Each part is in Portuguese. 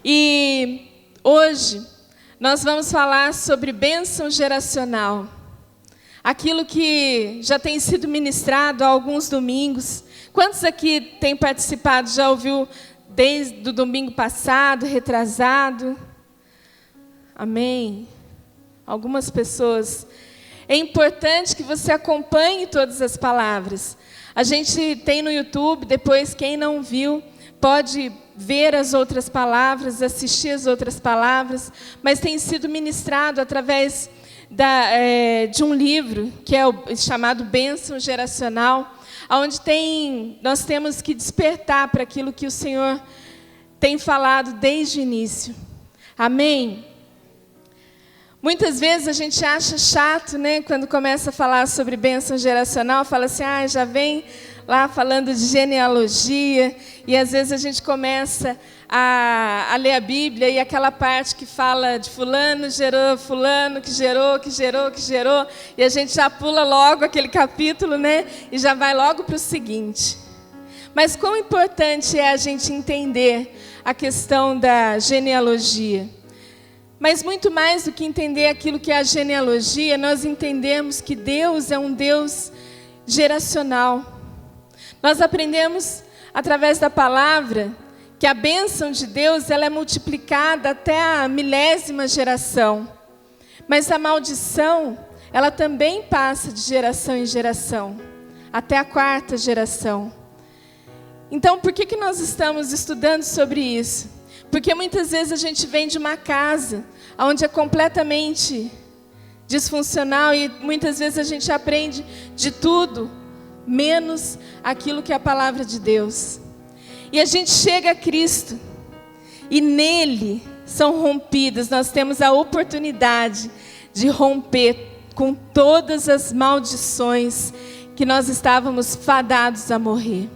E hoje nós vamos falar sobre bênção geracional. Aquilo que já tem sido ministrado há alguns domingos. Quantos aqui têm participado, já ouviu desde o domingo passado, retrasado? Amém. Algumas pessoas. É importante que você acompanhe todas as palavras. A gente tem no YouTube, depois quem não viu, pode ver as outras palavras, assistir as outras palavras, mas tem sido ministrado através de um livro, que é chamado Bênção Geracional, onde nós temos que despertar para aquilo que o Senhor tem falado desde o início. Amém? Muitas vezes a gente acha chato, né, quando começa a falar sobre bênção geracional, fala assim, já vem lá falando de genealogia, e às vezes a gente começa a ler a Bíblia, e aquela parte que fala de fulano gerou fulano, que gerou, e a gente já pula logo aquele capítulo, né, e já vai logo para o seguinte. Mas quão importante é a gente entender a questão da genealogia. Mas muito mais do que entender aquilo que é a genealogia, nós entendemos que Deus é um Deus geracional. Nós aprendemos através da palavra que a bênção de Deus ela é multiplicada até a 1000ª geração. Mas a maldição, ela também passa de geração em geração, até a 4ª geração. Então, por que nós estamos estudando sobre isso? Porque muitas vezes a gente vem de uma casa onde é completamente disfuncional e muitas vezes a gente aprende de tudo, menos aquilo que é a palavra de Deus. E a gente chega a Cristo e nele são rompidas, nós temos a oportunidade de romper com todas as maldições que nós estávamos fadados a morrer.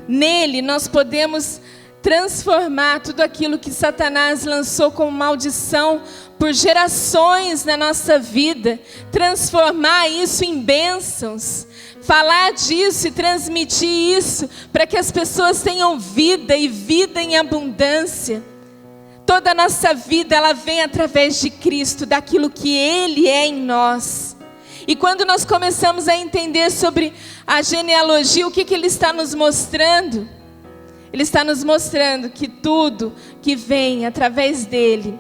Nele nós podemos transformar tudo aquilo que Satanás lançou como maldição por gerações na nossa vida, transformar isso em bênçãos, falar disso e transmitir isso para que as pessoas tenham vida e vida em abundância. Toda a nossa vida ela vem através de Cristo, daquilo que Ele é em nós. E quando nós começamos a entender sobre a genealogia, o que Ele está nos mostrando? Ele está nos mostrando que tudo que vem através dele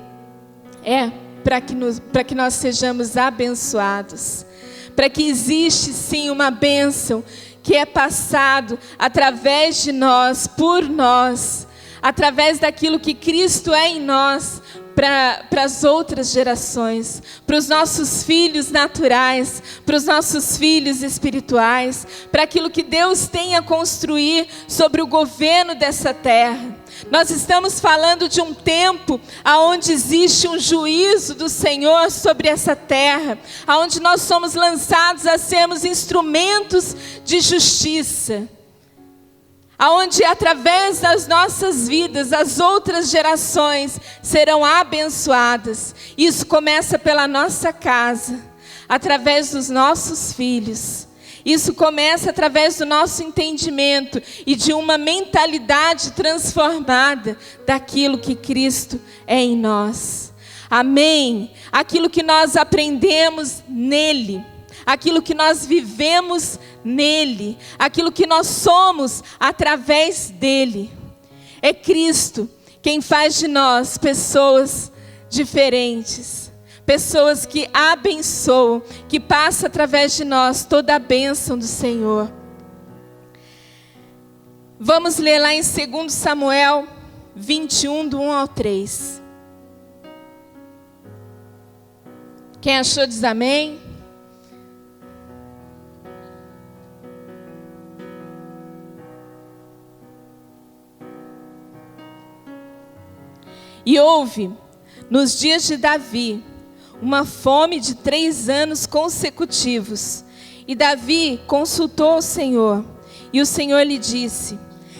é para que nós sejamos abençoados. Para que existe sim uma bênção que é passado através de nós, por nós, através daquilo que Cristo é em nós, para as outras gerações, para os nossos filhos naturais, para os nossos filhos espirituais, para aquilo que Deus tem a construir sobre o governo dessa terra. Nós estamos falando de um tempo onde existe um juízo do Senhor sobre essa terra, onde nós somos lançados a sermos instrumentos de justiça. Aonde através das nossas vidas, as outras gerações serão abençoadas. Isso começa pela nossa casa, através dos nossos filhos. Isso começa através do nosso entendimento e de uma mentalidade transformada daquilo que Cristo é em nós. Amém? Aquilo que nós aprendemos nele. Aquilo que nós vivemos nele, aquilo que nós somos através dele. É Cristo quem faz de nós pessoas diferentes, pessoas que abençoam, que passa através de nós toda a bênção do Senhor. Vamos ler lá em 2 Samuel 21, do 1 ao 3. Quem achou diz amém. E houve, nos dias de Davi, uma fome de 3 anos consecutivos. E Davi consultou o Senhor. E o Senhor lhe disse: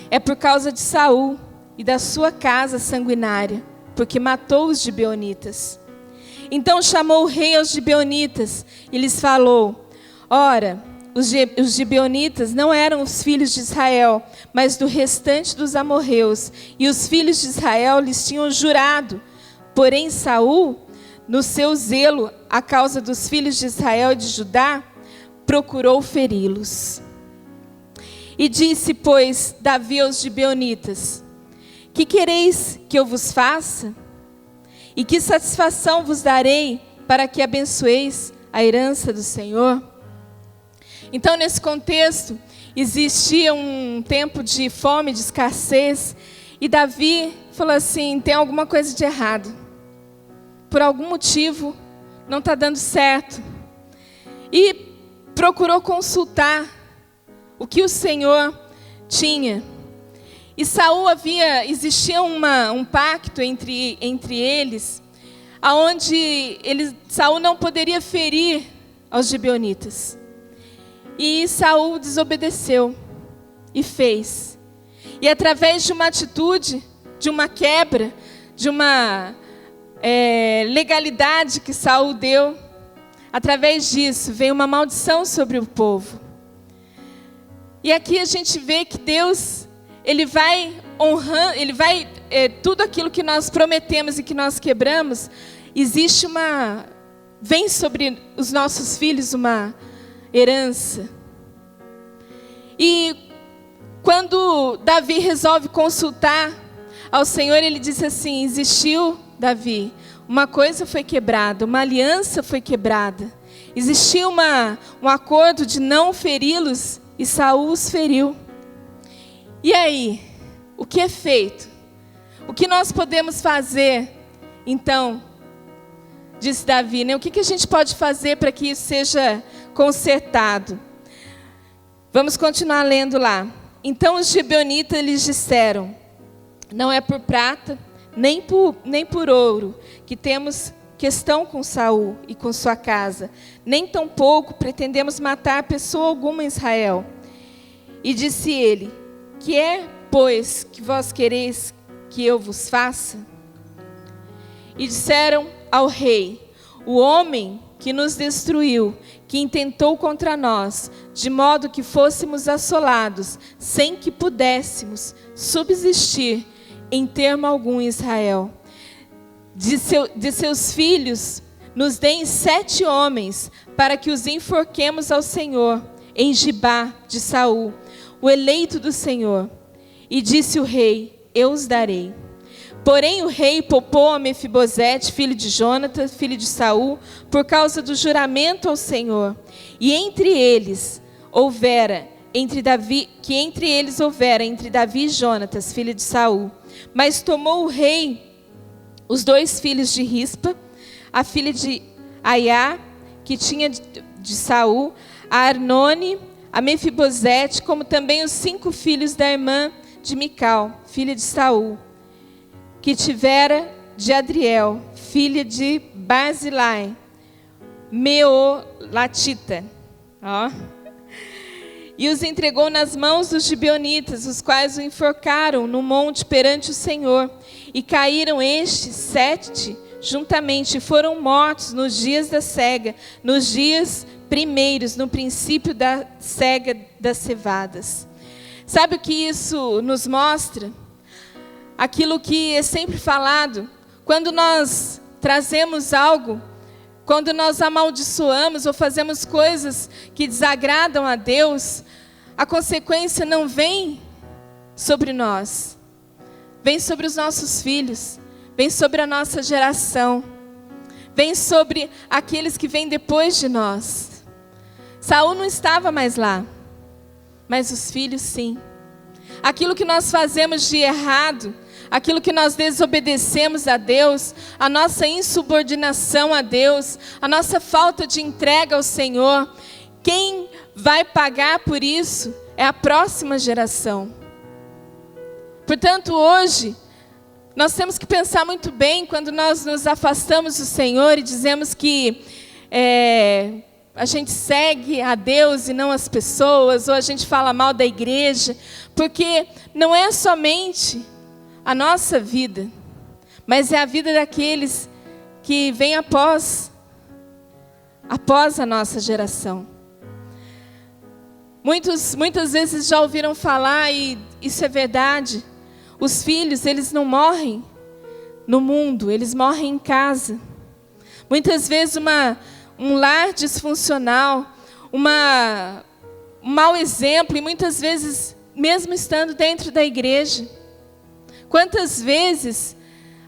é por causa de Saul e da sua casa sanguinária, porque matou os gibeonitas. Então chamou o rei aos gibeonitas e lhes falou: ora, os gibeonitas não eram os filhos de Israel, mas do restante dos amorreus. E os filhos de Israel lhes tinham jurado. Porém, Saul, no seu zelo à causa dos filhos de Israel e de Judá, procurou feri-los. E disse, pois, Davi aos gibeonitas: que quereis que eu vos faça? E que satisfação vos darei para que abençoeis a herança do Senhor? Então, nesse contexto, existia um tempo de fome, de escassez, e Davi falou assim: tem alguma coisa de errado. Por algum motivo, não está dando certo. E procurou consultar o que o Senhor tinha. E existia um pacto entre eles, aonde Saul não poderia ferir aos gibeonitas. E Saul desobedeceu e fez. E através de uma atitude, de uma quebra, de uma legalidade que Saul deu, através disso veio uma maldição sobre o povo. E aqui a gente vê que Deus, Ele vai honrando, tudo aquilo que nós prometemos e que nós quebramos, vem sobre os nossos filhos uma herança. E quando Davi resolve consultar ao Senhor, ele disse assim: existiu, Davi, uma coisa foi quebrada, uma aliança foi quebrada. Existiu um acordo de não feri-los e Saul os feriu. E aí, o que é feito? O que nós podemos fazer, então? Disse Davi, né? O que a gente pode fazer para que isso seja consertado? Vamos continuar lendo lá. Então os gibeonitas lhes disseram: não é por prata, nem por ouro, que temos questão com Saul e com sua casa, nem tampouco pretendemos matar pessoa alguma em Israel. E disse ele: que é, pois, que vós quereis que eu vos faça? E disseram ao rei: o homem que nos destruiu, que intentou contra nós, de modo que fôssemos assolados, sem que pudéssemos subsistir em termo algum em Israel. De seus filhos, nos deem 7 homens, para que os enforquemos ao Senhor, em Gibá de Saul, o eleito do Senhor. E disse o rei: eu os darei. Porém o rei poupou a Mefibosete, filho de Jonatas, filho de Saul, por causa do juramento ao Senhor. E entre eles houvera entre Davi e Jonatas, filho de Saul. Mas tomou o rei os 2 filhos de Rispa, a filha de Aiá, que tinha de Saul, a Arnone, a Mefibosete, como também os 5 filhos da irmã de Mical, filha de Saul, que tivera de Adriel, filha de Barzilai, Meolatita. E os entregou nas mãos dos gibeonitas, os quais o enforcaram no monte perante o Senhor. E caíram estes 7 juntamente, e foram mortos nos dias da cega, nos dias primeiros, no princípio da cega das cevadas. Sabe o que isso nos mostra? Aquilo que é sempre falado, quando nós trazemos algo, quando nós amaldiçoamos ou fazemos coisas que desagradam a Deus, a consequência não vem sobre nós, vem sobre os nossos filhos, vem sobre a nossa geração, vem sobre aqueles que vêm depois de nós. Saul não estava mais lá, mas os filhos sim. Aquilo que nós fazemos de errado, aquilo que nós desobedecemos a Deus, a nossa insubordinação a Deus, a nossa falta de entrega ao Senhor, quem vai pagar por isso é a próxima geração. Portanto, hoje, nós temos que pensar muito bem quando nós nos afastamos do Senhor e dizemos que a gente segue a Deus e não as pessoas, ou a gente fala mal da igreja, porque não é somente a nossa vida, mas é a vida daqueles que vêm após a nossa geração. Muitas vezes já ouviram falar, e isso é verdade, os filhos, eles não morrem no mundo, eles morrem em casa. Muitas vezes um lar disfuncional, um mau exemplo, e muitas vezes mesmo estando dentro da igreja. Quantas vezes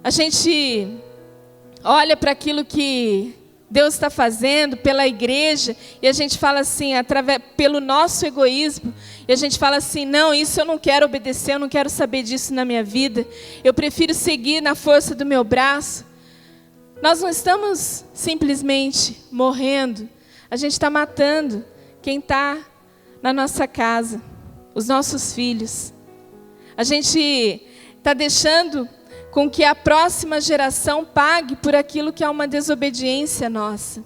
a gente olha para aquilo que Deus está fazendo pela igreja, e a gente fala assim, pelo nosso egoísmo, e a gente fala assim, não, isso eu não quero obedecer, eu não quero saber disso na minha vida, eu prefiro seguir na força do meu braço. Nós não estamos simplesmente morrendo, a gente está matando quem está na nossa casa, os nossos filhos. A gente está deixando com que a próxima geração pague por aquilo que é uma desobediência nossa,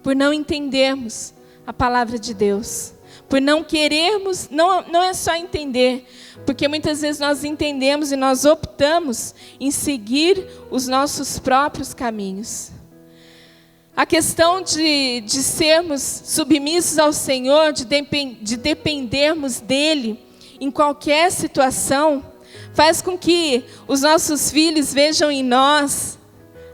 por não entendermos a palavra de Deus, por não querermos, não é só entender, porque muitas vezes nós entendemos e nós optamos em seguir os nossos próprios caminhos. A questão de sermos submissos ao Senhor, de dependermos dEle em qualquer situação, faz com que os nossos filhos vejam em nós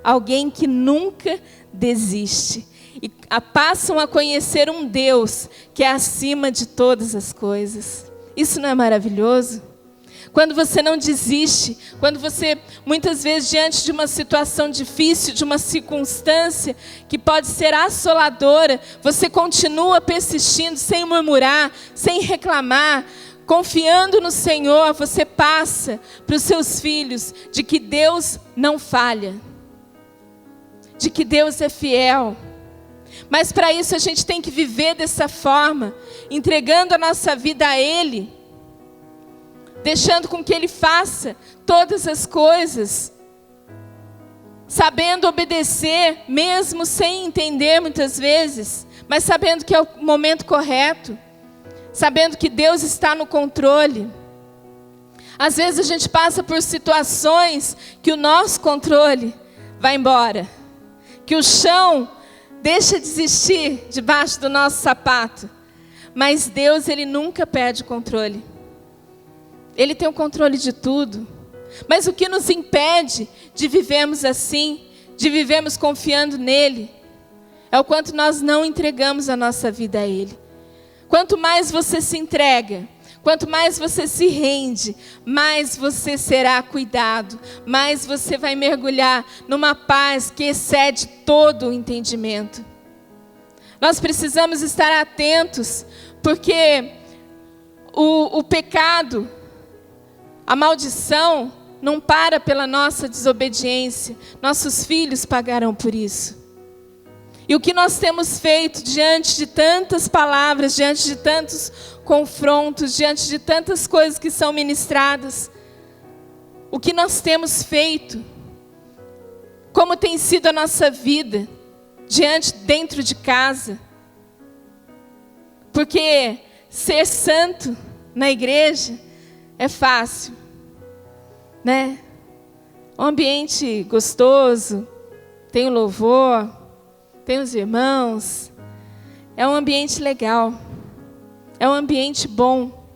alguém que nunca desiste. E passam a conhecer um Deus que é acima de todas as coisas. Isso não é maravilhoso? Quando você não desiste, quando você, muitas vezes, diante de uma situação difícil, de uma circunstância que pode ser assoladora, você continua persistindo, sem murmurar, sem reclamar, confiando no Senhor, você passa para os seus filhos de que Deus não falha, de que Deus é fiel. Mas para isso a gente tem que viver dessa forma, entregando a nossa vida a Ele, deixando com que Ele faça todas as coisas, sabendo obedecer, mesmo sem entender muitas vezes, mas sabendo que é o momento correto, sabendo que Deus está no controle. Às vezes a gente passa por situações que o nosso controle vai embora, que o chão deixa de existir debaixo do nosso sapato, mas Deus, Ele nunca perde o controle. Ele tem o controle de tudo. Mas o que nos impede de vivermos assim, de vivermos confiando nele, é o quanto nós não entregamos a nossa vida a Ele. Quanto mais você se entrega, quanto mais você se rende, mais você será cuidado, mais você vai mergulhar numa paz que excede todo o entendimento. Nós precisamos estar atentos, porque o pecado, a maldição, não para pela nossa desobediência. Nossos filhos pagarão por isso. E o que nós temos feito diante de tantas palavras, diante de tantos confrontos, diante de tantas coisas que são ministradas, o que nós temos feito, como tem sido a nossa vida, dentro de casa. Porque ser santo na igreja é fácil, né? Um ambiente gostoso, tem o louvor, tem os irmãos, é um ambiente legal, é um ambiente bom,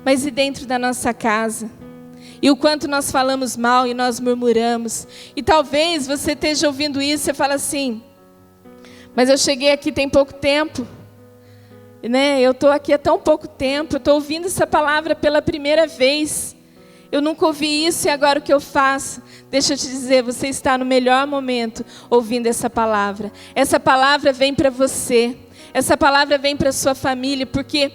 mas e dentro da nossa casa? E o quanto nós falamos mal e nós murmuramos, e talvez você esteja ouvindo isso e fala assim, mas eu cheguei aqui tem pouco tempo, né? Eu estou aqui há tão pouco tempo, eu estou ouvindo essa palavra pela primeira vez, eu nunca ouvi isso e agora o que eu faço? Deixa eu te dizer, você está no melhor momento ouvindo essa palavra. Essa palavra vem para você, essa palavra vem para a sua família, porque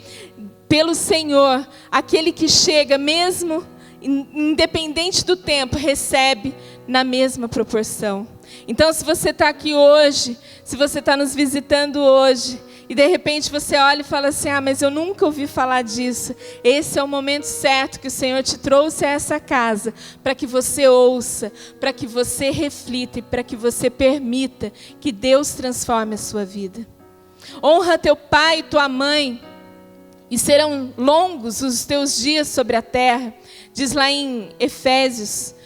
pelo Senhor, aquele que chega mesmo, independente do tempo, recebe na mesma proporção. Então, se você está aqui hoje, se você está nos visitando hoje, e de repente você olha e fala assim, mas eu nunca ouvi falar disso. Esse é o momento certo que o Senhor te trouxe a essa casa, para que você ouça, para que você reflita e para que você permita que Deus transforme a sua vida. Honra teu pai e tua mãe, e serão longos os teus dias sobre a terra. Diz lá em Efésios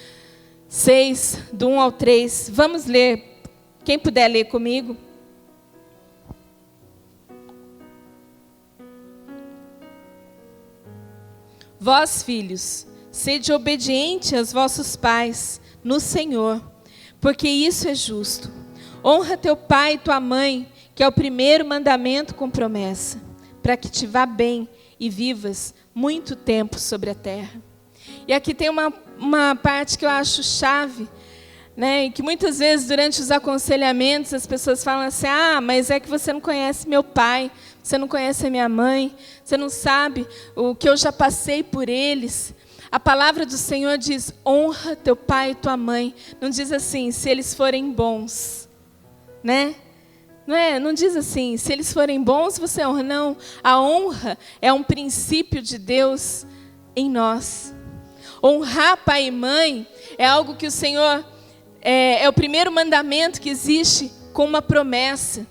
6, do 1 ao 3. Vamos ler, quem puder ler comigo. Vós, filhos, sede obediente aos vossos pais no Senhor, porque isso é justo. Honra teu pai e tua mãe, que é o primeiro mandamento com promessa, para que te vá bem e vivas muito tempo sobre a terra. E aqui tem uma parte que eu acho chave, né? E que muitas vezes durante os aconselhamentos as pessoas falam assim: mas é que você não conhece meu pai, você não conhece a minha mãe, você não sabe o que eu já passei por eles. A palavra do Senhor diz: honra teu pai e tua mãe. Não diz assim, se eles forem bons, né? Não diz assim, se eles forem bons, você honra. Não, a honra é um princípio de Deus em nós. Honrar pai e mãe é algo que o Senhor, é o primeiro mandamento que existe com uma promessa.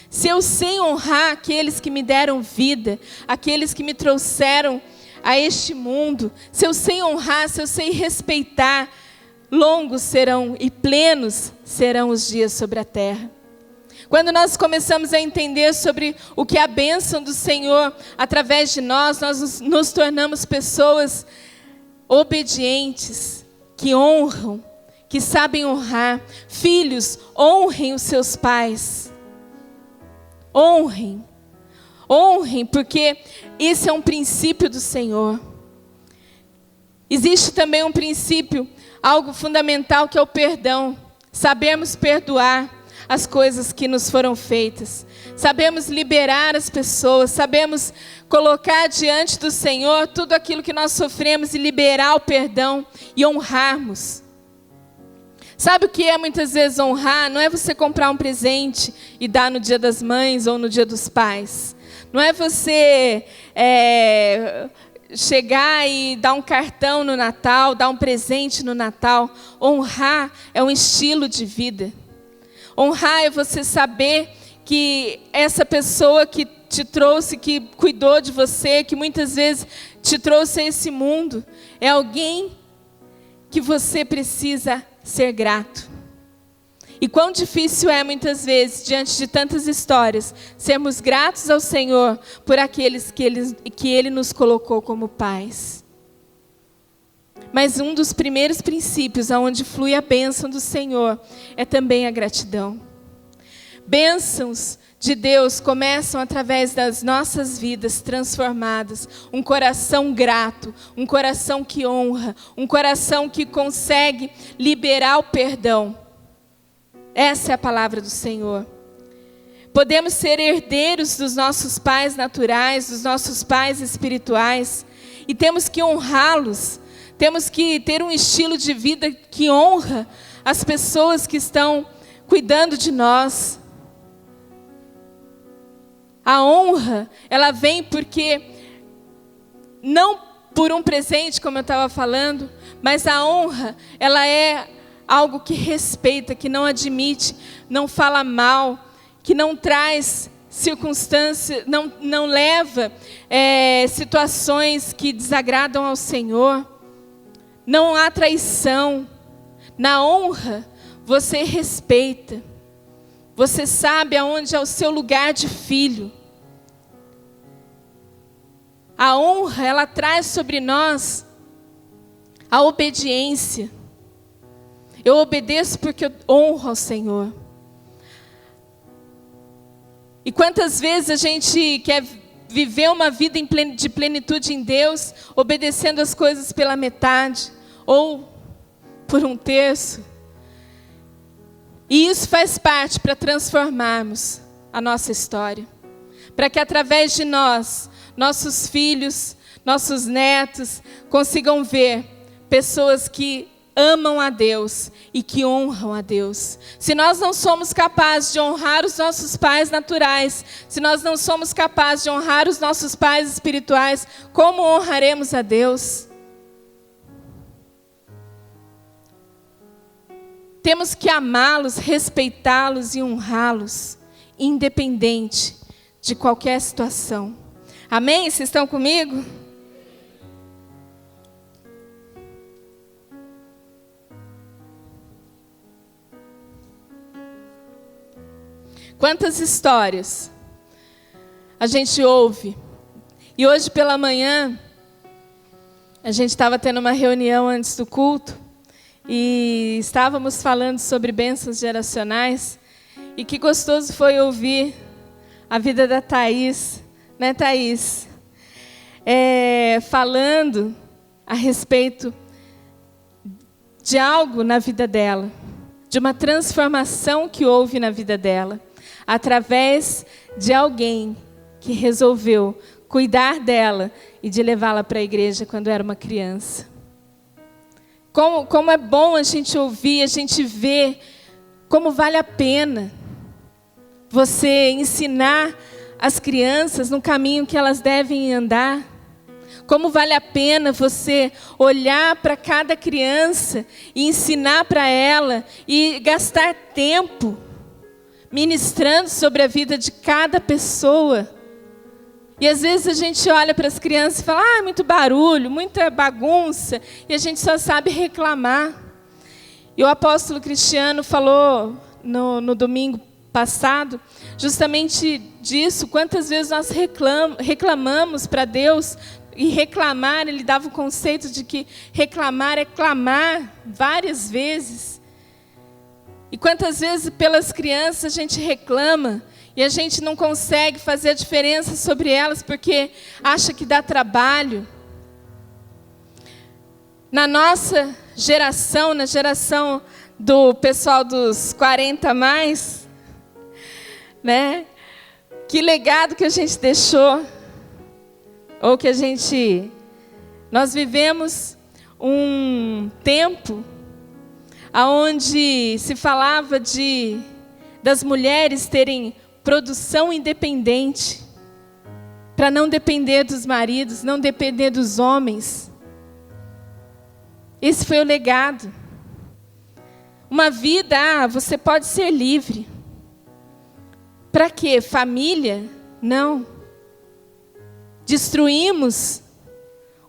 Se eu sei honrar aqueles que me deram vida, aqueles que me trouxeram a este mundo, se eu sei honrar, se eu sei respeitar, longos serão e plenos serão os dias sobre a terra. Quando nós começamos a entender sobre o que é a bênção do Senhor através de nós nos tornamos pessoas obedientes, que honram, que sabem honrar. Filhos, honrem os seus pais. Honrem, porque esse é um princípio do Senhor. Existe também um princípio, algo fundamental, que é o perdão. Sabermos perdoar as coisas que nos foram feitas. Sabemos liberar as pessoas, sabemos colocar diante do Senhor tudo aquilo que nós sofremos e liberar o perdão e honrarmos. Sabe o que é muitas vezes honrar? Não é você comprar um presente e dar no dia das mães ou no dia dos pais. Não é você chegar e dar um cartão no Natal, dar um presente no Natal. Honrar é um estilo de vida. Honrar é você saber que essa pessoa que te trouxe, que cuidou de você, que muitas vezes te trouxe a esse mundo, é alguém que você precisa ser grato. E quão difícil é muitas vezes, diante de tantas histórias, sermos gratos ao Senhor por aqueles que Ele nos colocou como pais. Mas um dos primeiros princípios aonde flui a bênção do Senhor é também a gratidão. Bênçãos de Deus começam através das nossas vidas transformadas. Um coração grato, um coração que honra, um coração que consegue liberar o perdão. Essa é a palavra do Senhor. Podemos ser herdeiros dos nossos pais naturais, dos nossos pais espirituais, e temos que honrá-los. Temos que ter um estilo de vida que honra as pessoas que estão cuidando de nós. A honra, ela vem porque, não por um presente, como eu estava falando, mas a honra, ela é algo que respeita, que não admite, não fala mal, que não traz circunstâncias, não leva situações que desagradam ao Senhor. Não há traição. Na honra, você respeita. Você sabe aonde é o seu lugar de filho. A honra, ela traz sobre nós a obediência. Eu obedeço porque eu honro ao Senhor. E quantas vezes a gente quer viver uma vida de plenitude em Deus, obedecendo as coisas pela metade, ou por um terço. E isso faz parte para transformarmos a nossa história. Para que através de nós, nossos filhos, nossos netos, consigam ver pessoas que amam a Deus e que honram a Deus. Se nós não somos capazes de honrar os nossos pais naturais, se nós não somos capazes de honrar os nossos pais espirituais, como honraremos a Deus? Temos que amá-los, respeitá-los e honrá-los, independente de qualquer situação. Amém? Vocês estão comigo? Quantas histórias a gente ouve. E hoje pela manhã, A gente estava tendo uma reunião antes do culto e estávamos falando sobre bênçãos geracionais. E que gostoso foi ouvir a vida da Thaís, né, Thaís? Falando a respeito de algo na vida dela, de uma transformação que houve na vida dela, através de alguém que resolveu cuidar dela e de levá-la para a igreja quando era uma criança. Como é bom a gente ouvir, a gente ver como vale a pena você ensinar as crianças no caminho que elas devem andar. Como vale a pena você olhar para cada criança e ensinar para ela e gastar tempo ministrando sobre a vida de cada pessoa. E às vezes a gente olha para as crianças e fala, muito barulho, muita bagunça, e a gente só sabe reclamar. E o apóstolo Cristiano falou no domingo passado, justamente disso, quantas vezes nós reclamamos para Deus, e reclamar, ele dava o conceito de que reclamar é clamar várias vezes. E quantas vezes pelas crianças a gente reclama, e a gente não consegue fazer a diferença sobre elas, porque acha que dá trabalho. Na nossa geração, na geração do pessoal dos 40 a mais, né? Que legado que a gente deixou, ou que nós vivemos um tempo onde se falava das mulheres terem produção independente, para não depender dos maridos, não depender dos homens. Esse foi o legado. Uma vida, você pode ser livre. Para quê? Família? Não. Destruímos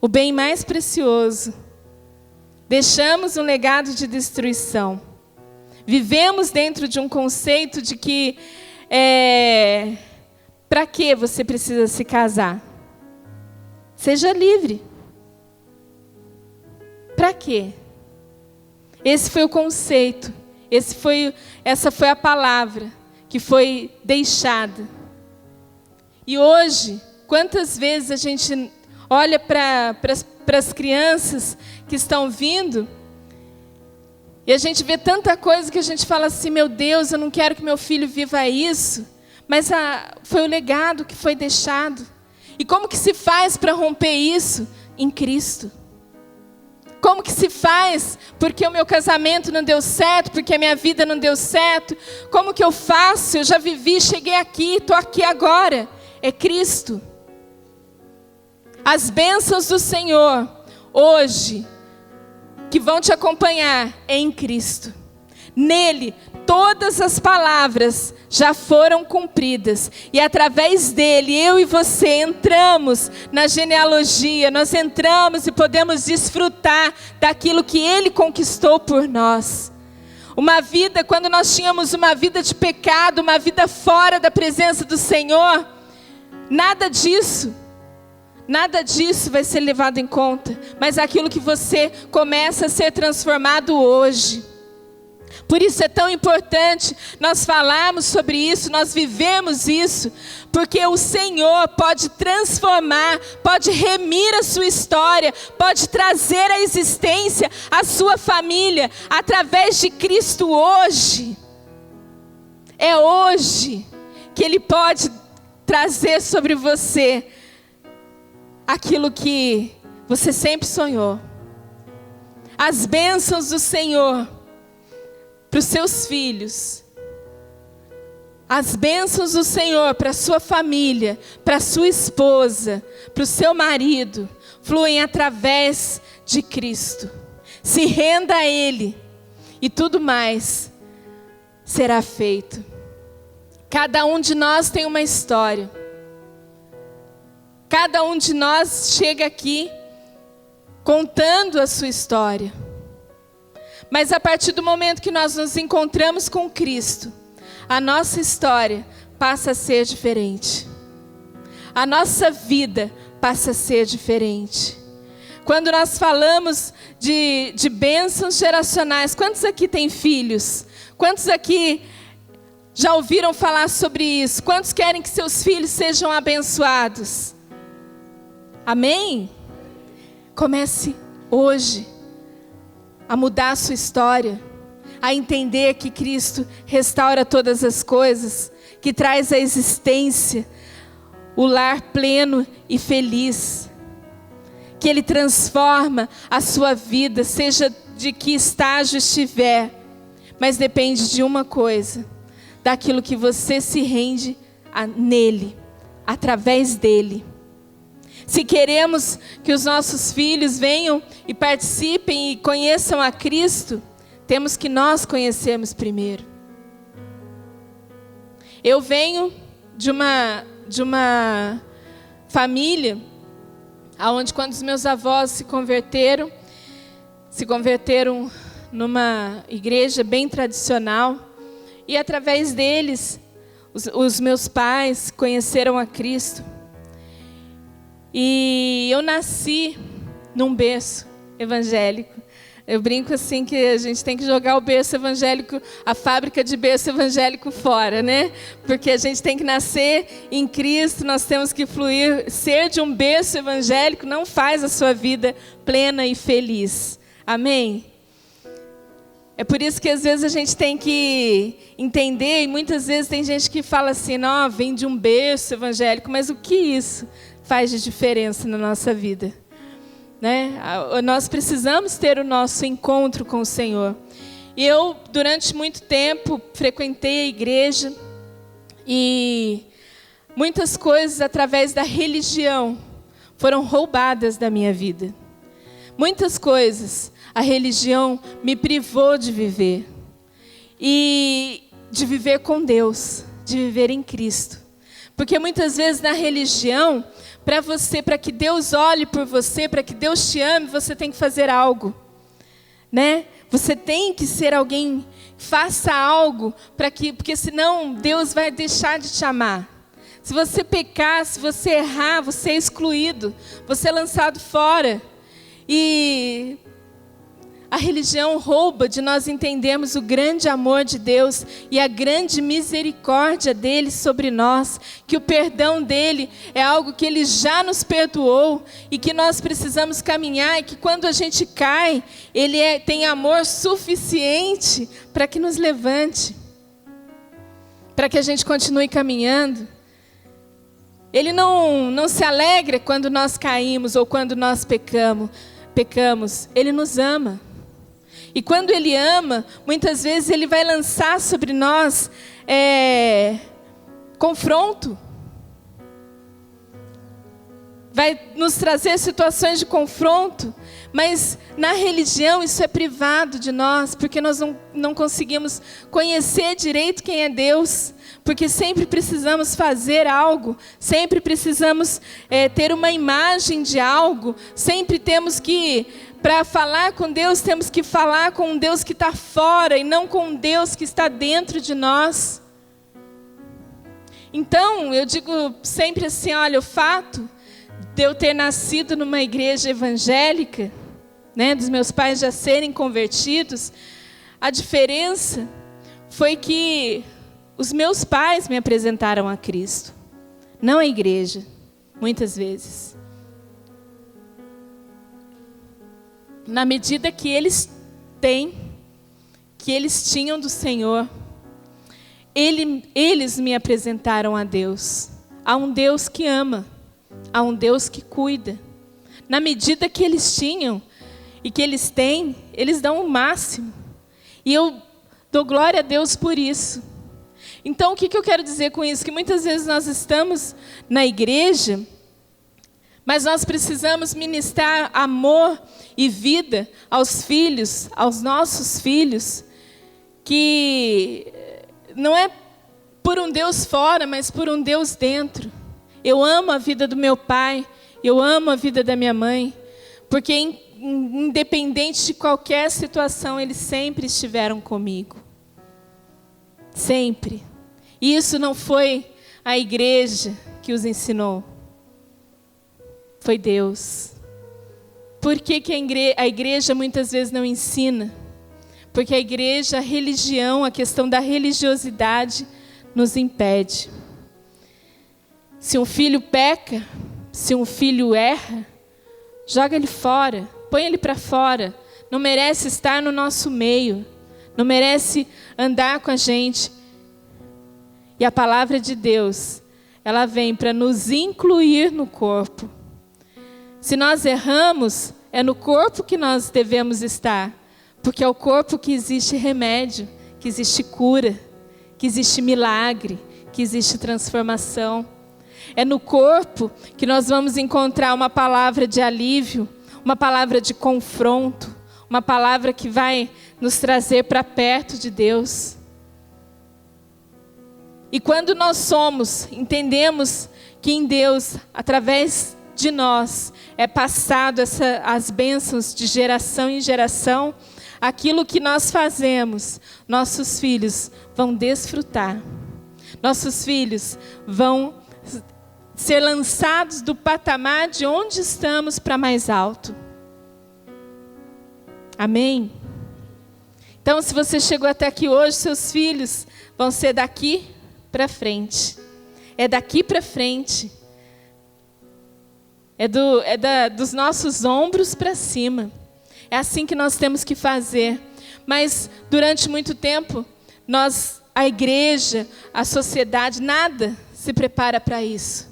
o bem mais precioso. Deixamos um legado de destruição. Vivemos dentro de um conceito de que para que você precisa se casar? Seja livre. Para quê? Esse foi o conceito. Essa foi a palavra que foi deixada. E hoje, quantas vezes a gente olha para as crianças que estão vindo e a gente vê tanta coisa que a gente fala assim, meu Deus, eu não quero que meu filho viva isso. Mas foi o legado que foi deixado. E como que se faz para romper isso? Em Cristo. Como que se faz? Porque o meu casamento não deu certo, porque a minha vida não deu certo. Como que eu faço? Eu já vivi, cheguei aqui, estou aqui agora. É Cristo. As bênçãos do Senhor, hoje, que vão te acompanhar, é em Cristo. Nele, todas as palavras já foram cumpridas. E através dele, eu e você entramos na genealogia. Nós entramos e podemos desfrutar daquilo que ele conquistou por nós. Uma vida, quando nós tínhamos uma vida de pecado, uma vida fora da presença do Senhor, nada disso vai ser levado em conta. Mas aquilo que você começa a ser transformado hoje. Por isso é tão importante nós falarmos sobre isso, nós vivemos isso, porque o Senhor pode transformar, pode remir a sua história, pode trazer à existência a sua família, através de Cristo hoje. É hoje que Ele pode trazer sobre você aquilo que você sempre sonhou. As bênçãos do Senhor para os seus filhos. As bênçãos do Senhor para a sua família, para a sua esposa, para o seu marido, fluem através de Cristo. Se renda a Ele e tudo mais será feito. Cada um de nós tem uma história. Cada um de nós chega aqui contando a sua história. Mas a partir do momento que nós nos encontramos com Cristo, a nossa história passa a ser diferente. A nossa vida passa a ser diferente. Quando nós falamos de bênçãos geracionais, quantos aqui têm filhos? Quantos aqui já ouviram falar sobre isso? Quantos querem que seus filhos sejam abençoados? Amém? Comece hoje a mudar a sua história, a entender que Cristo restaura todas as coisas, que traz à existência o lar pleno e feliz, que Ele transforma a sua vida, seja de que estágio estiver, mas depende de uma coisa, daquilo que você se rende nele, através dele. Se queremos que os nossos filhos venham e participem e conheçam a Cristo, temos que nós conhecermos primeiro. Eu venho de uma família onde, quando os meus avós se converteram numa igreja bem tradicional, e através deles os meus pais conheceram a Cristo. E eu nasci num berço evangélico. Eu brinco assim que a gente tem que jogar o berço evangélico, a fábrica de berço evangélico fora, né? Porque a gente tem que nascer em Cristo, nós temos que fluir. Ser de um berço evangélico não faz a sua vida plena e feliz. Amém? É por isso que às vezes a gente tem que entender, e muitas vezes tem gente que fala assim, não, vem de um berço evangélico, mas o que isso faz de diferença na nossa vida? Né? Nós precisamos ter o nosso encontro com o Senhor. E eu, durante muito tempo, frequentei a igreja, e muitas coisas através da religião foram roubadas da minha vida. Muitas coisas a religião me privou de viver. E de viver com Deus, de viver em Cristo. Porque muitas vezes na religião, para que Deus olhe por você, para que Deus te ame, você tem que fazer algo, né? Você tem que ser alguém, faça algo, porque senão Deus vai deixar de te amar. Se você pecar, se você errar, você é excluído, você é lançado fora. E a religião rouba de nós entendermos o grande amor de Deus e a grande misericórdia dele sobre nós, que o perdão dele é algo que ele já nos perdoou e que nós precisamos caminhar, e que quando a gente cai, ele tem amor suficiente para que nos levante, para que a gente continue caminhando. Ele não se alegra quando nós caímos ou quando nós pecamos. Ele nos ama. E quando Ele ama, muitas vezes Ele vai lançar sobre nós confronto. Vai nos trazer situações de confronto. Mas na religião isso é privado de nós, porque nós não conseguimos conhecer direito quem é Deus. Porque sempre precisamos fazer algo, sempre precisamos ter uma imagem de algo, sempre temos que, para falar com Deus, temos que falar com um Deus que está fora e não com um Deus que está dentro de nós. Então, eu digo sempre assim, olha, o fato de eu ter nascido numa igreja evangélica, né, dos meus pais já serem convertidos, a diferença foi que os meus pais me apresentaram a Cristo, não a igreja, muitas vezes. Na medida que eles tinham do Senhor, eles me apresentaram a Deus, a um Deus que ama, a um Deus que cuida. Na medida que eles tinham e que eles têm, eles dão o máximo. E eu dou glória a Deus por isso. Então, o que eu quero dizer com isso? Que muitas vezes nós estamos na igreja, mas nós precisamos ministrar amor e vida aos filhos, aos nossos filhos, que não é por um Deus fora, mas por um Deus dentro. Eu amo a vida do meu pai, eu amo a vida da minha mãe, porque independente de qualquer situação, eles sempre estiveram comigo. Sempre. E isso não foi a igreja que os ensinou. Foi Deus. por que a igreja muitas vezes não ensina? Porque a igreja, a religião, a questão da religiosidade nos impede. Se um filho peca, se um filho erra, joga ele fora, põe ele para fora. Não merece estar no nosso meio, não merece andar com a gente. E a palavra de Deus, ela vem para nos incluir no corpo. Se nós erramos, é no corpo que nós devemos estar, porque é o corpo que existe remédio, que existe cura, que existe milagre, que existe transformação. É no corpo que nós vamos encontrar uma palavra de alívio, uma palavra de confronto, uma palavra que vai nos trazer para perto de Deus. E quando nós entendemos que em Deus, através de nós, é passado as bênçãos de geração em geração, aquilo que nós fazemos, nossos filhos vão desfrutar. Nossos filhos vão ser lançados do patamar de onde estamos para mais alto. Amém? Então, se você chegou até aqui hoje, seus filhos vão ser daqui para frente. É daqui para frente. Dos nossos ombros para cima. É assim que nós temos que fazer. Mas durante muito tempo, a igreja, a sociedade, nada se prepara para isso.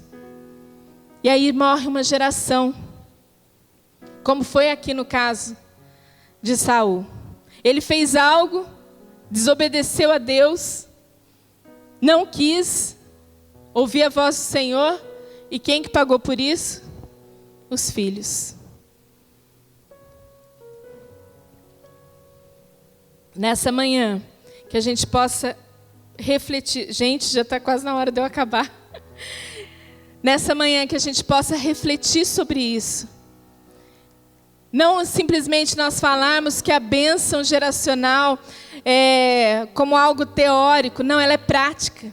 E aí morre uma geração. Como foi aqui no caso de Saul. Ele fez algo, desobedeceu a Deus, não quis ouvir a voz do Senhor. E quem que pagou por isso? Os filhos. Nessa manhã, que a gente possa refletir. Gente, já está quase na hora de eu acabar. Nessa manhã, que a gente possa refletir sobre isso. Não simplesmente nós falarmos que a bênção geracional é como algo teórico. Não, ela é prática.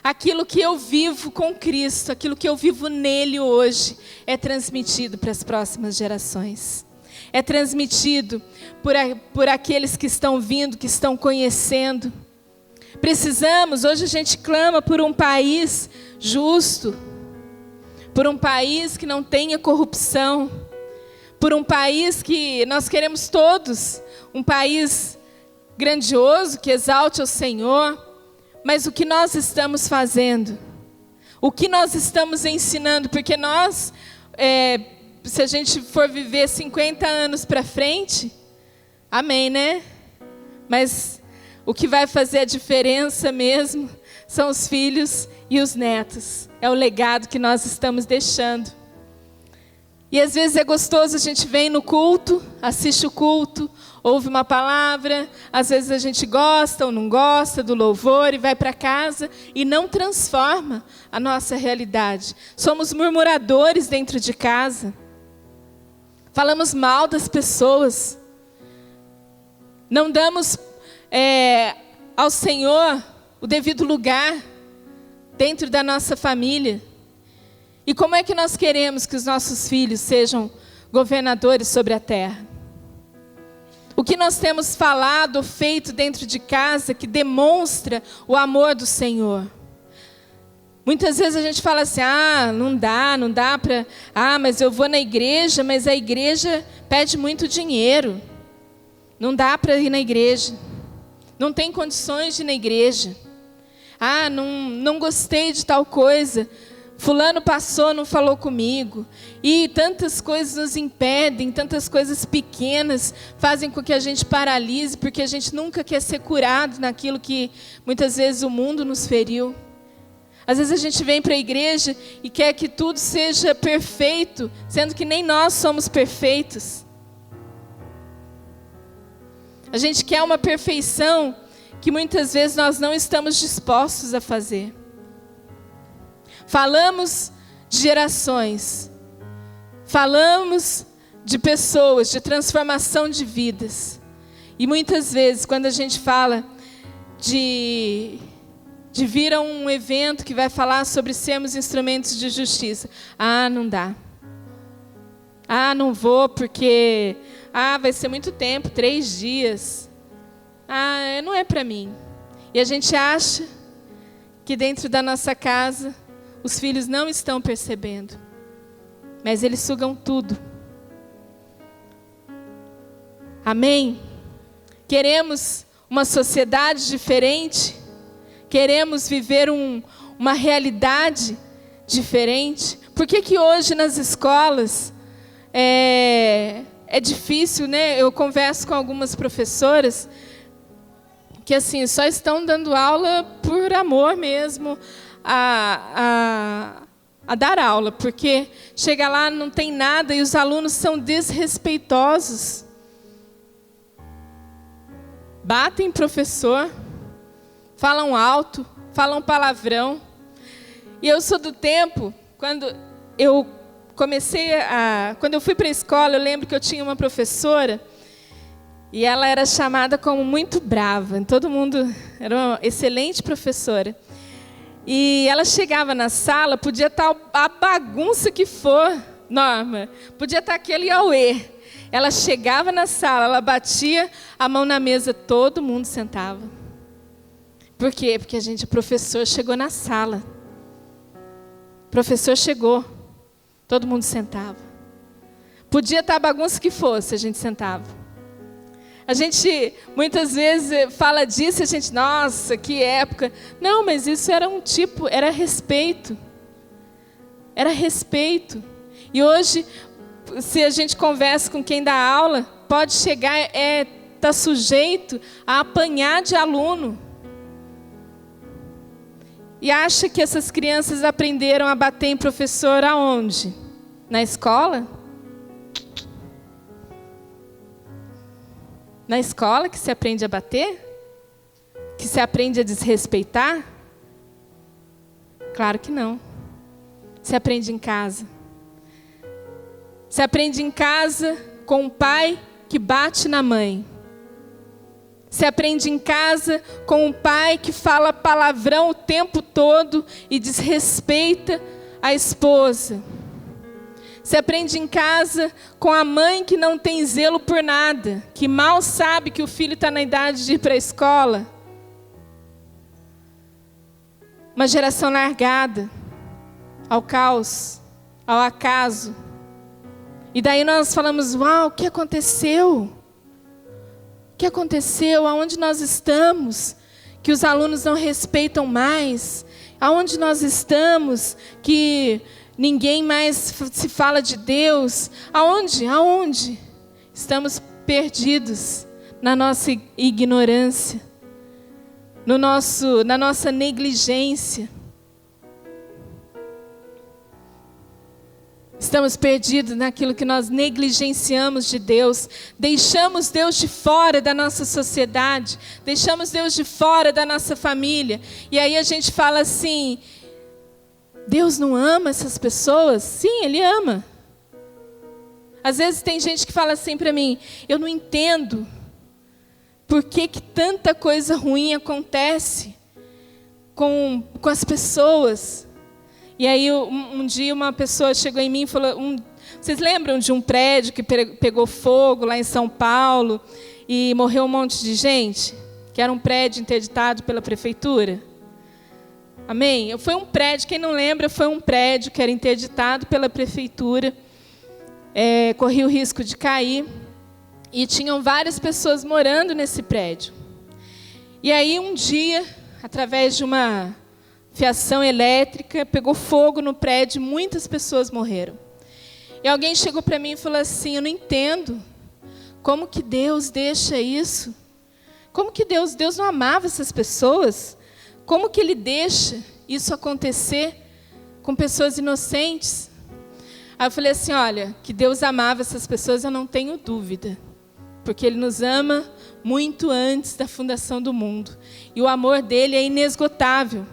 Aquilo que eu vivo com Cristo, aquilo que eu vivo nele hoje, é transmitido para as próximas gerações. É transmitido por aqueles que estão vindo, que estão conhecendo. Precisamos, hoje a gente clama por um país justo, por um país que não tenha corrupção, por um país que nós queremos todos, um país grandioso, que exalte o Senhor. Mas o que nós estamos fazendo? O que nós estamos ensinando? Porque nós, se a gente for viver 50 anos para frente, amém, né? Mas o que vai fazer a diferença mesmo são os filhos e os netos. É o legado que nós estamos deixando. E às vezes é gostoso, a gente vem no culto, assiste o culto, ouve uma palavra, às vezes a gente gosta ou não gosta do louvor e vai para casa e não transforma a nossa realidade. Somos murmuradores dentro de casa. Falamos mal das pessoas. Não damos ao Senhor o devido lugar dentro da nossa família. E como é que nós queremos que os nossos filhos sejam governadores sobre a terra? O que nós temos falado ou feito dentro de casa que demonstra o amor do Senhor? Muitas vezes a gente fala assim, não dá para... mas eu vou na igreja, mas a igreja pede muito dinheiro. Não dá para ir na igreja. Não tem condições de ir na igreja. Não gostei de tal coisa. Fulano passou, não falou comigo. E tantas coisas nos impedem, tantas coisas pequenas fazem com que a gente paralise, porque a gente nunca quer ser curado naquilo que muitas vezes o mundo nos feriu. Às vezes a gente vem para a igreja e quer que tudo seja perfeito, sendo que nem nós somos perfeitos. A gente quer uma perfeição que muitas vezes nós não estamos dispostos a fazer. Falamos de gerações, falamos de pessoas, de transformação de vidas. E muitas vezes, quando a gente fala de vir a um evento que vai falar sobre sermos instrumentos de justiça, não dá. Ah, não vou porque vai ser muito tempo, 3 dias. Não é para mim. E a gente acha que dentro da nossa casa os filhos não estão percebendo, mas eles sugam tudo. Amém? Queremos uma sociedade diferente? Queremos viver uma realidade diferente? Por que hoje nas escolas é difícil, né? Eu converso com algumas professoras que assim, só estão dando aula por amor mesmo a dar aula, porque chega lá, não tem nada e os alunos são desrespeitosos. Batem professor, falam alto, falam palavrão. E eu sou do tempo, quando eu fui para a escola, eu lembro que eu tinha uma professora e ela era chamada como muito brava. Todo mundo era uma excelente professora. E ela chegava na sala, podia estar a bagunça que for, Norma, podia estar aquele auê. Ela chegava na sala, ela batia a mão na mesa, todo mundo sentava. Por quê? Porque o professor chegou na sala. O professor chegou, todo mundo sentava. Podia estar a bagunça que fosse, a gente sentava. A gente muitas vezes fala disso, a gente, nossa, que época. Não, mas isso era respeito. Era respeito. E hoje, se a gente conversa com quem dá aula, pode chegar, tá sujeito a apanhar de aluno. E acha que essas crianças aprenderam a bater em professor aonde? Na escola? Na escola que se aprende a bater? Que se aprende a desrespeitar? Claro que não. Se aprende em casa. Se aprende em casa com um pai que bate na mãe. Se aprende em casa com um pai que fala palavrão o tempo todo e desrespeita a esposa. Se aprende em casa com a mãe que não tem zelo por nada, que mal sabe que o filho está na idade de ir para a escola. Uma geração largada ao caos, ao acaso. E daí nós falamos, uau, o que aconteceu? O que aconteceu? Aonde nós estamos? Que os alunos não respeitam mais? Aonde nós estamos? Que ninguém mais se fala de Deus? Aonde? Estamos perdidos na nossa ignorância, na nossa negligência. Estamos perdidos naquilo que nós negligenciamos de Deus. Deixamos Deus de fora da nossa sociedade. Deixamos Deus de fora da nossa família. E aí a gente fala assim, Deus não ama essas pessoas? Sim, Ele ama. Às vezes tem gente que fala assim para mim, eu não entendo por que tanta coisa ruim acontece com as pessoas. E aí um dia uma pessoa chegou em mim e falou, vocês lembram de um prédio que pegou fogo lá em São Paulo e morreu um monte de gente? Que era um prédio interditado pela prefeitura? Amém? Foi um prédio, quem não lembra, foi um prédio que era interditado pela prefeitura, corria o risco de cair, e tinham várias pessoas morando nesse prédio. E aí um dia, através de uma fiação elétrica, pegou fogo no prédio, muitas pessoas morreram. E alguém chegou para mim e falou assim, eu não entendo, como que Deus deixa isso? Como que Deus não amava essas pessoas? Como que Ele deixa isso acontecer com pessoas inocentes? Aí eu falei assim, olha, que Deus amava essas pessoas, eu não tenho dúvida. Porque Ele nos ama muito antes da fundação do mundo. E o amor dEle é inesgotável.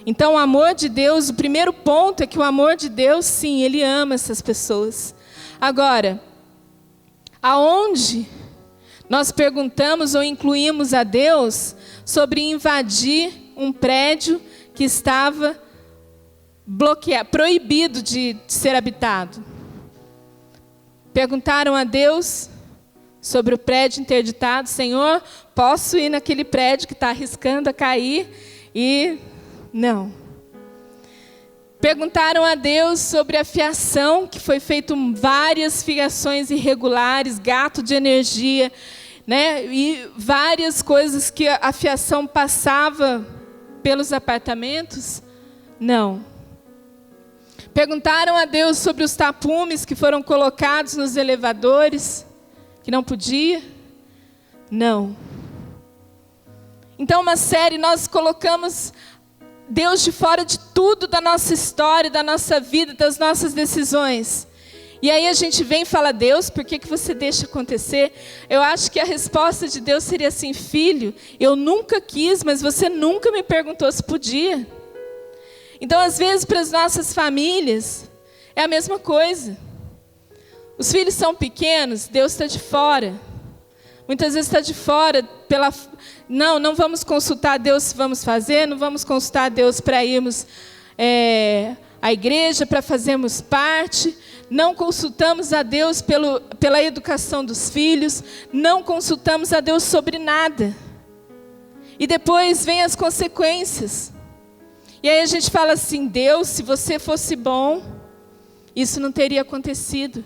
Então o amor de Deus, o primeiro ponto é que o amor de Deus, sim, Ele ama essas pessoas. Agora, aonde nós perguntamos ou incluímos a Deus sobre invadir um prédio que estava proibido de ser habitado? Perguntaram a Deus sobre o prédio interditado. Senhor, posso ir naquele prédio que está arriscando a cair? E não. Perguntaram a Deus sobre a fiação, que foi feito várias fiações irregulares, gato de energia, né? E várias coisas que a fiação passava pelos apartamentos? Não. Perguntaram a Deus sobre os tapumes que foram colocados nos elevadores, que não podia? Não. Então, uma série, nós colocamos Deus de fora de tudo da nossa história, da nossa vida, das nossas decisões. E aí a gente vem e fala: Deus, por que você deixa acontecer? Eu acho que a resposta de Deus seria assim: filho, eu nunca quis, mas você nunca me perguntou se podia. Então, às vezes, para as nossas famílias, é a mesma coisa. Os filhos são pequenos, Deus está de fora. Muitas vezes está de fora pela... Não vamos consultar Deus se vamos fazer, não vamos consultar Deus para irmos à igreja, para fazermos parte. Não consultamos a Deus pela educação dos filhos, não consultamos a Deus sobre nada. E depois vem as consequências. E aí a gente fala assim: Deus, se você fosse bom, isso não teria acontecido.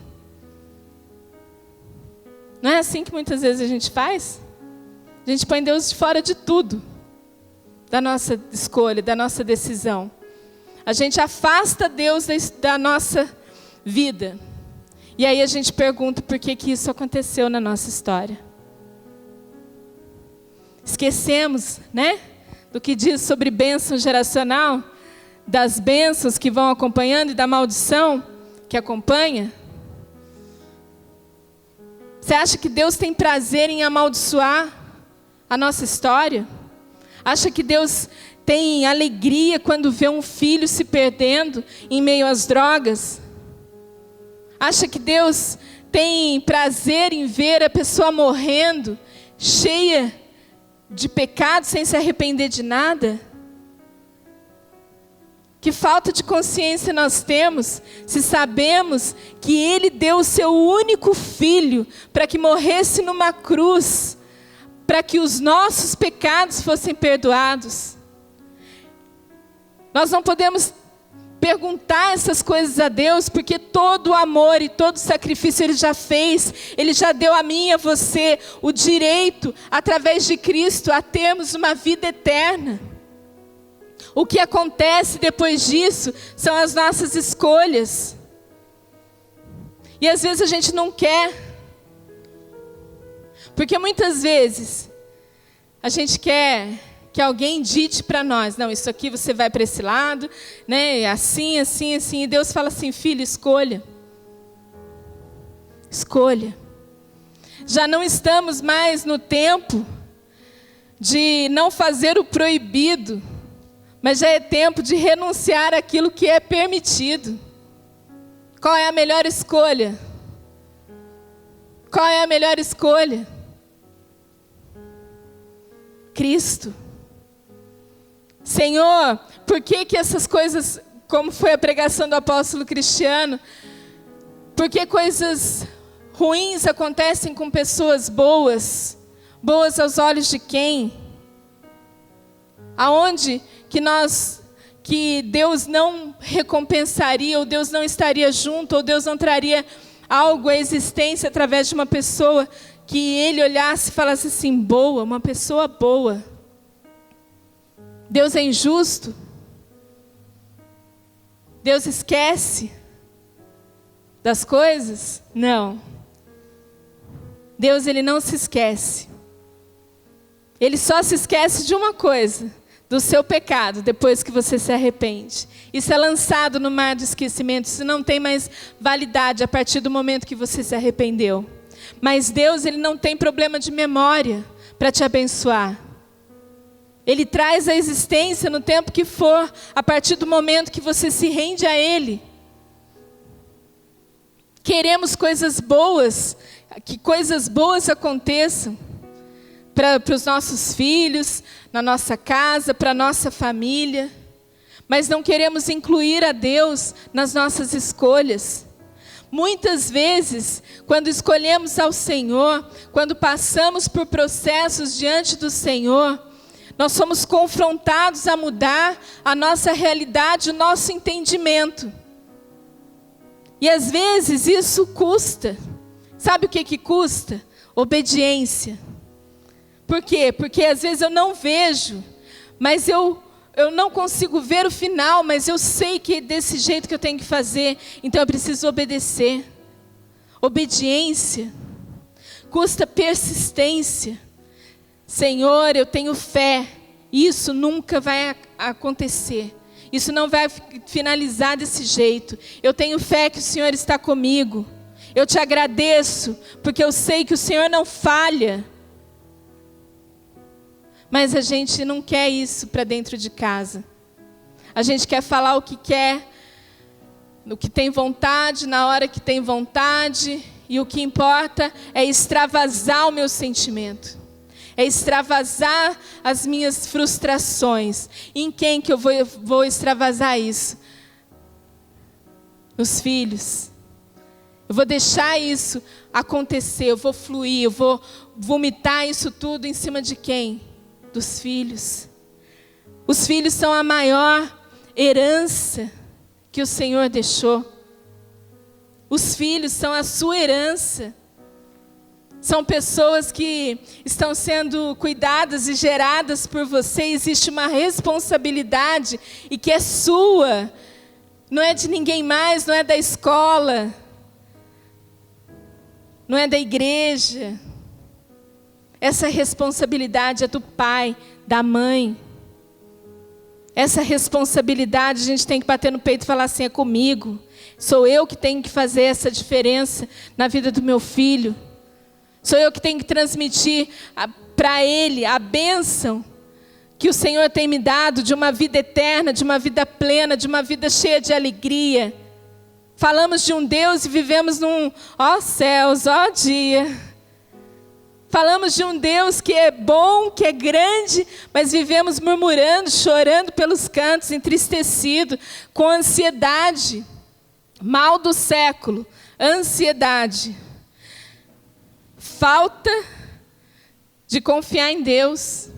Não é assim que muitas vezes a gente faz? A gente põe Deus de fora de tudo, da nossa escolha, da nossa decisão. A gente afasta Deus da nossa vida. E aí a gente pergunta por que isso aconteceu na nossa história. Esquecemos, né? Do que diz sobre bênção geracional, das bênçãos que vão acompanhando e da maldição que acompanha. Você acha que Deus tem prazer em amaldiçoar a nossa história? Acha que Deus tem alegria quando vê um filho se perdendo em meio às drogas? Acha que Deus tem prazer em ver a pessoa morrendo, cheia de pecado, sem se arrepender de nada? Que falta de consciência nós temos, se sabemos que Ele deu o seu único filho para que morresse numa cruz, para que os nossos pecados fossem perdoados. Nós não podemos perguntar essas coisas a Deus, porque todo o amor e todo o sacrifício Ele já fez. Ele já deu a mim e a você o direito, através de Cristo, a termos uma vida eterna. O que acontece depois disso são as nossas escolhas. E às vezes a gente não quer, porque muitas vezes a gente quer que alguém dite para nós: não, isso aqui você vai para esse lado, né? Assim, assim, assim. E Deus fala assim: filho, escolha. Escolha. Já não estamos mais no tempo de não fazer o proibido, mas já é tempo de renunciar àquilo que é permitido. Qual é a melhor escolha? Qual é a melhor escolha? Cristo. Senhor, por que essas coisas, como foi a pregação do apóstolo Cristiano, por que coisas ruins acontecem com pessoas boas? Boas aos olhos de quem? Aonde que Deus não recompensaria, ou Deus não estaria junto, ou Deus não traria algo à existência através de uma pessoa que Ele olhasse e falasse assim: boa, uma pessoa boa. Deus é injusto? Deus esquece das coisas? Não. Deus, Ele não se esquece. Ele só se esquece de uma coisa: do seu pecado, depois que você se arrepende. Isso é lançado no mar do esquecimento. Isso não tem mais validade a partir do momento que você se arrependeu. Mas Deus, Ele não tem problema de memória para te abençoar. Ele traz a existência no tempo que for, a partir do momento que você se rende a Ele. Queremos coisas boas, que coisas boas aconteçam para os nossos filhos, na nossa casa, para a nossa família. Mas não queremos incluir a Deus nas nossas escolhas. Muitas vezes, quando escolhemos ao Senhor, quando passamos por processos diante do Senhor, nós somos confrontados a mudar a nossa realidade, o nosso entendimento. E às vezes isso custa. Sabe o que custa? Obediência. Por quê? Porque às vezes eu não vejo, mas eu não consigo ver o final, mas eu sei que é desse jeito que eu tenho que fazer, então eu preciso obedecer. Obediência custa persistência. Senhor, eu tenho fé, isso nunca vai acontecer, isso não vai finalizar desse jeito. Eu tenho fé que o Senhor está comigo, eu te agradeço, porque eu sei que o Senhor não falha. Mas a gente não quer isso para dentro de casa. A gente quer falar o que quer, no que tem vontade, na hora que tem vontade. E o que importa é extravasar o meu sentimento. É extravasar as minhas frustrações. E em quem que eu vou extravasar isso? Nos filhos. Eu vou deixar isso acontecer, eu vou fluir, eu vou vomitar isso tudo em cima de quem? Dos filhos. Os filhos são a maior herança que o Senhor deixou. Os filhos são a sua herança. São pessoas que estão sendo cuidadas e geradas por você. Existe uma responsabilidade e que é sua. Não é de ninguém mais, não é da escola, não é da igreja. Essa responsabilidade é do pai, da mãe. Essa responsabilidade a gente tem que bater no peito e falar assim, é comigo. Sou eu que tenho que fazer essa diferença na vida do meu filho. Sou eu que tenho que transmitir para ele a bênção que o Senhor tem me dado de uma vida eterna, de uma vida plena, de uma vida cheia de alegria. Falamos de um Deus e vivemos num, ó céus, ó dia. Falamos de um Deus que é bom, que é grande, mas vivemos murmurando, chorando pelos cantos, entristecido, com ansiedade. Mal do século, ansiedade. Falta de confiar em Deus.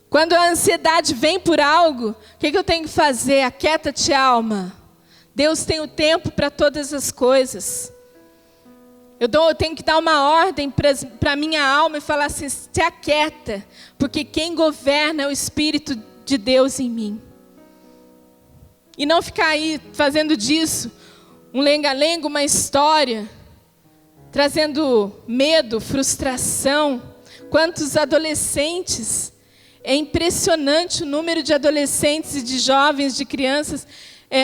Quando a ansiedade vem por algo, o que eu tenho que fazer? Aquieta-te, alma. Deus tem o tempo para todas as coisas. Eu tenho que dar uma ordem para a minha alma e falar assim, se aquieta, porque quem governa é o Espírito de Deus em mim. E não ficar aí fazendo disso um lenga-lenga, uma história, trazendo medo, frustração. Quantos adolescentes, é impressionante o número de adolescentes e de jovens, de crianças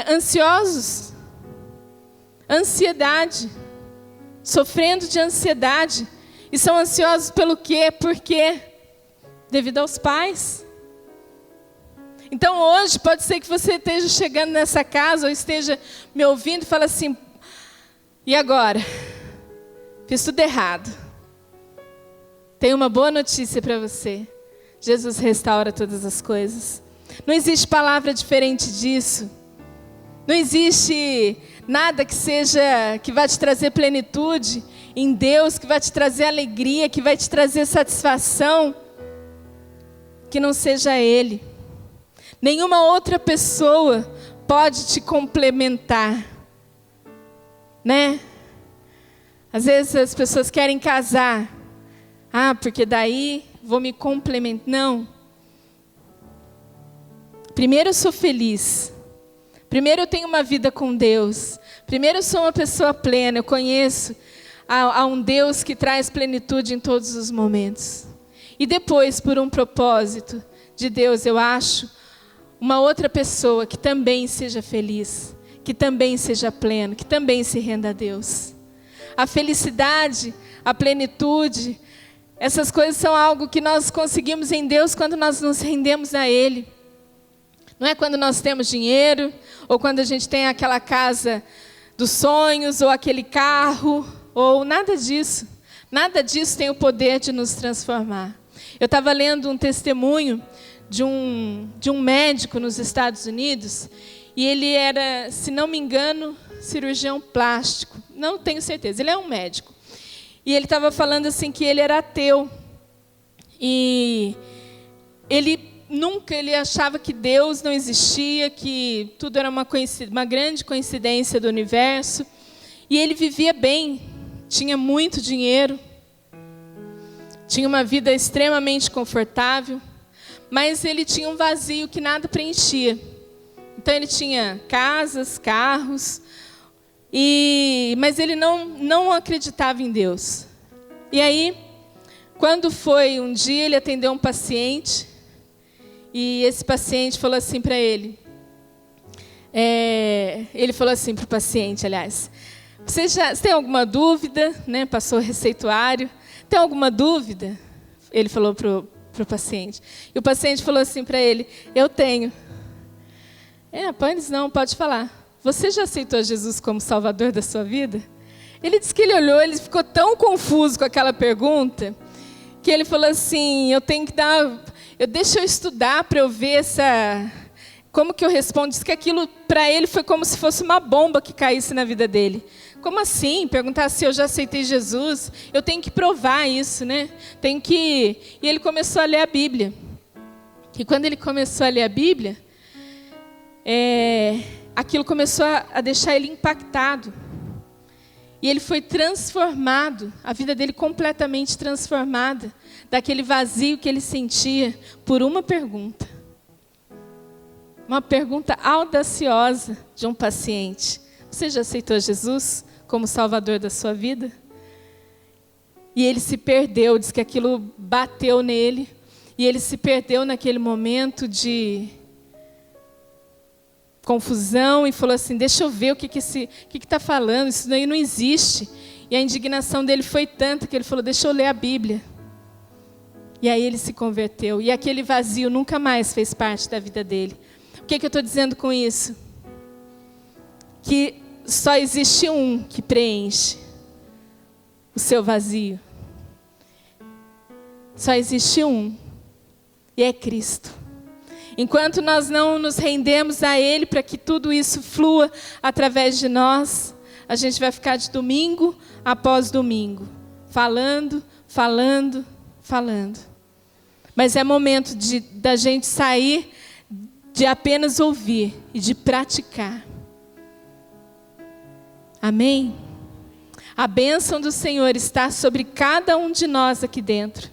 ansiosos, ansiedade. Sofrendo de ansiedade. E são ansiosos pelo quê? Por quê? Devido aos pais. Então hoje pode ser que você esteja chegando nessa casa ou esteja me ouvindo e fala assim, e agora? Fiz tudo errado. Tenho uma boa notícia para você. Jesus restaura todas as coisas. Não existe palavra diferente disso. Não existe nada que vai te trazer plenitude em Deus, que vai te trazer alegria, que vai te trazer satisfação, que não seja Ele. Nenhuma outra pessoa pode te complementar, né? Às vezes as pessoas querem casar. Porque daí vou me complementar. Não. Primeiro eu sou feliz. Primeiro eu tenho uma vida com Deus. Primeiro eu sou uma pessoa plena. Eu conheço a um Deus que traz plenitude em todos os momentos. E depois, por um propósito de Deus, eu acho uma outra pessoa que também seja feliz, que também seja pleno, que também se renda a Deus. A felicidade, a plenitude, essas coisas são algo que nós conseguimos em Deus quando nós nos rendemos a Ele. Não é quando nós temos dinheiro, ou quando a gente tem aquela casa dos sonhos, ou aquele carro, ou nada disso. Nada disso tem o poder de nos transformar. Eu estava lendo um testemunho de um médico nos Estados Unidos, E ele era, se não me engano, cirurgião plástico. Não tenho certeza, ele é um médico. E ele estava falando assim que ele era ateu. E ele achava que Deus não existia, que tudo era uma grande coincidência do universo. E ele vivia bem, tinha muito dinheiro, tinha uma vida extremamente confortável, mas ele tinha um vazio que nada preenchia. Então ele tinha casas, carros, mas ele não acreditava em Deus. E aí, quando foi um dia, ele atendeu um paciente, e esse paciente falou assim para ele, ele falou assim para o paciente, aliás, você tem alguma dúvida? Né? Passou o receituário. Tem alguma dúvida? Ele falou para o paciente. E o paciente falou assim para ele, eu tenho. Pois não, pode falar. Você já aceitou Jesus como Salvador da sua vida? Ele disse que ele olhou, ele ficou tão confuso com aquela pergunta, que ele falou assim, deixa eu estudar para eu ver como que eu respondo. Diz que aquilo para ele foi como se fosse uma bomba que caísse na vida dele. Como assim? Perguntar se eu já aceitei Jesus? Eu tenho que provar isso, né? E ele começou a ler a Bíblia. E quando ele começou a ler a Bíblia, aquilo começou a deixar ele impactado. E ele foi transformado, a vida dele completamente transformada, daquele vazio que ele sentia, por uma pergunta. Uma pergunta audaciosa de um paciente. Você já aceitou Jesus como Salvador da sua vida? E ele se perdeu, diz que aquilo bateu nele, e ele se perdeu naquele momento de confusão e falou assim, deixa eu ver o que está falando, isso daí não existe. E a indignação dele foi tanta que ele falou, deixa eu ler a Bíblia. E aí ele se converteu, e aquele vazio nunca mais fez parte da vida dele. O que eu estou dizendo com isso? Que só existe um que preenche o seu vazio. Só existe um, e é Cristo. Enquanto nós não nos rendemos a Ele para que tudo isso flua através de nós, a gente vai ficar de domingo após domingo, falando. Mas é momento da gente sair de apenas ouvir e de praticar. Amém? A bênção do Senhor está sobre cada um de nós aqui dentro.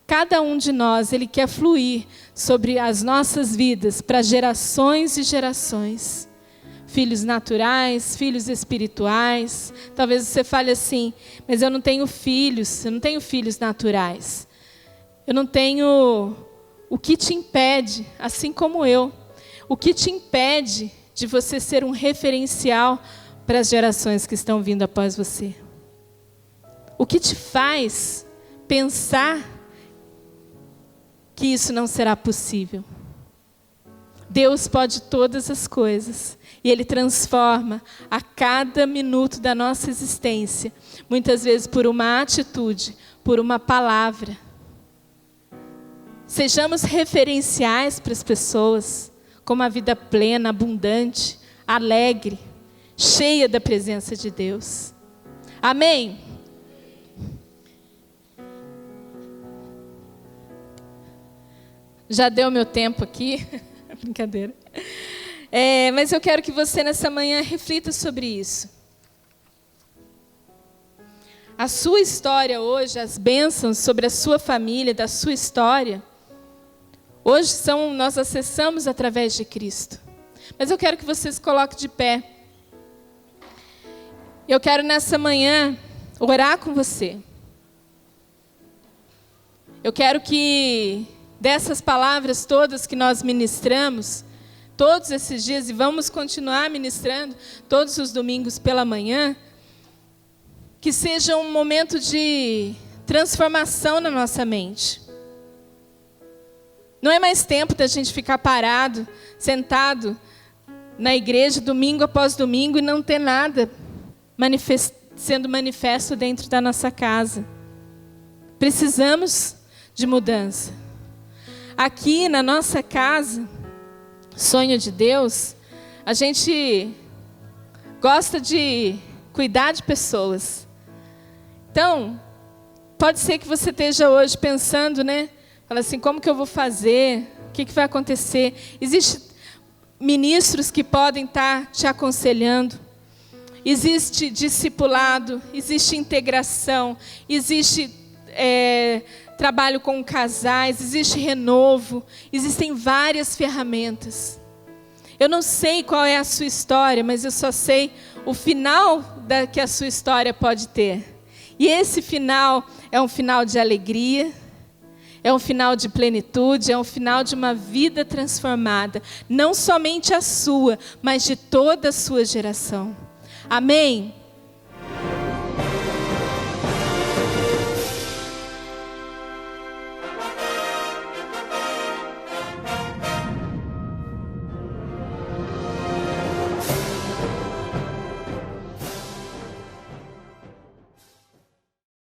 Cada um de nós, Ele quer fluir sobre as nossas vidas para gerações e gerações. Filhos naturais, filhos espirituais. Talvez você fale assim, mas eu não tenho filhos naturais. Eu não tenho. O que te impede, assim como eu, o que te impede de você ser um referencial para as gerações que estão vindo após você? O que te faz pensar que isso não será possível? Deus pode todas as coisas, e Ele transforma a cada minuto da nossa existência, muitas vezes por uma atitude, por uma palavra. Sejamos referenciais para as pessoas, com uma vida plena, abundante, alegre, cheia da presença de Deus. Amém? Já deu meu tempo aqui. Brincadeira. Mas eu quero que você nessa manhã reflita sobre isso. A sua história hoje, as bênçãos sobre a sua família, da sua história, hoje nós acessamos através de Cristo. Mas eu quero que você se coloque de pé. Eu quero nessa manhã orar com você. Eu quero que dessas palavras todas que nós ministramos, todos esses dias, e vamos continuar ministrando todos os domingos pela manhã, que seja um momento de transformação na nossa mente. Não é mais tempo da gente ficar parado, sentado na igreja, domingo após domingo, e não ter nada sendo manifesto dentro da nossa casa. Precisamos de mudança. Aqui na nossa casa, sonho de Deus, a gente gosta de cuidar de pessoas. Então, pode ser que você esteja hoje pensando, né? Fala assim, como que eu vou fazer? O que vai acontecer? Existem ministros que podem estar te aconselhando. Existe discipulado, existe integração, existe trabalho com casais, existe renovo, existem várias ferramentas. Eu não sei qual é a sua história, mas eu só sei o final que a sua história pode ter. E esse final é um final de alegria, é um final de plenitude, é um final de uma vida transformada. Não somente a sua, mas de toda a sua geração. Amém?